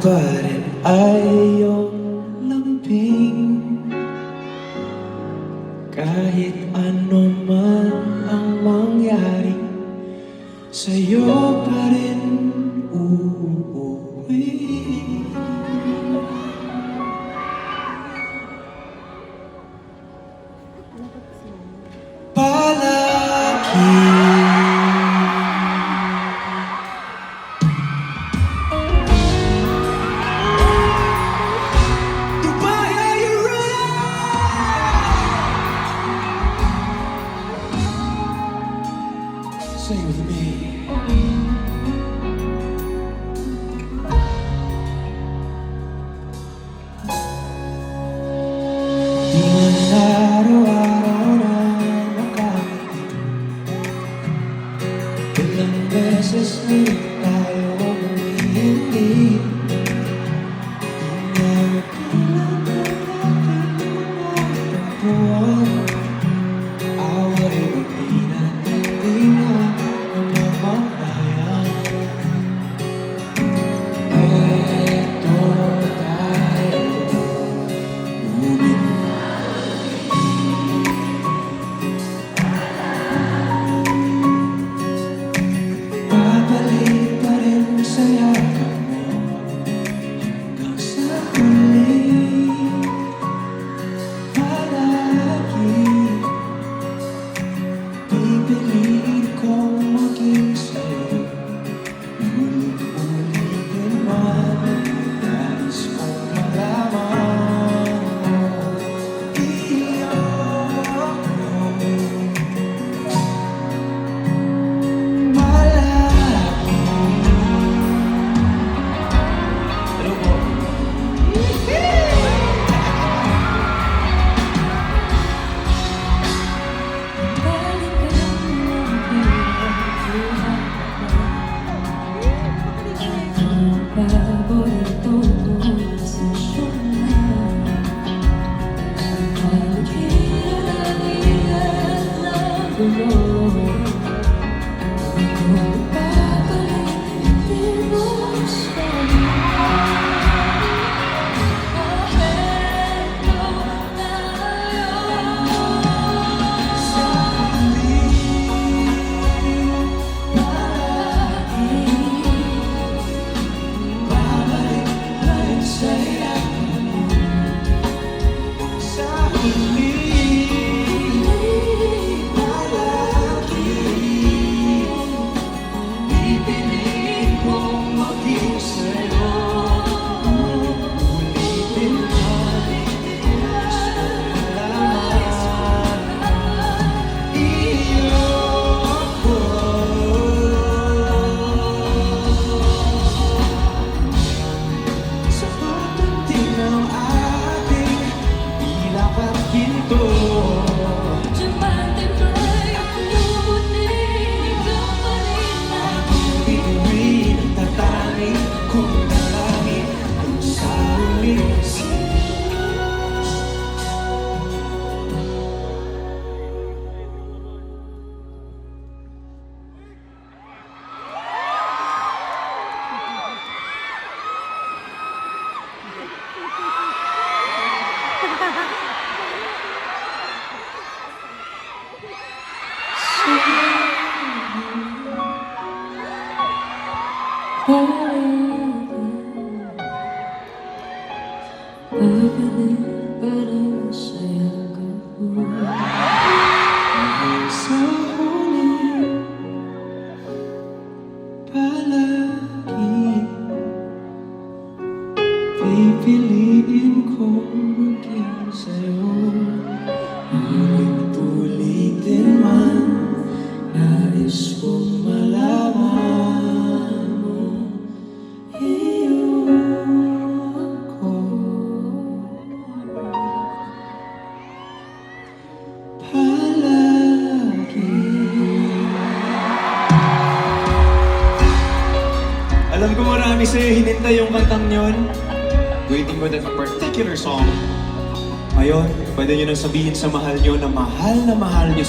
pa rin ay iyong lambing. Kahit ano man ang mangyari, sa'yo pa rin uuwi. Palagi. Dubai, are you ready? Sing with me. Di man araw-araw na makakiti, ilang beses na tayo humihingi. Di na mapilang ang ating mga buwan. Away o di natin di na namamalayan. Eto tayo, ngunit babalik pa rin sa yakap mo hanggang sa huli. Palagi pipiliin kong maging sa'yo, ulit-ulitin man. Nais kong malaman mo, iyo ako. Palagi. Hello po. Babalik pa rin sa yakap mo Hanggang sa huli. Palagi pipiliin kong maging sa'yo, ulit-ulitin man. Nais kong malaman mo, iyo ako. Palagi. Alam ko marami sa'yo hinintay yung kantang yon, waiting for that particular song. Ngayon, pwede nyo nang sabihin sa mahal nyo na mahal nyo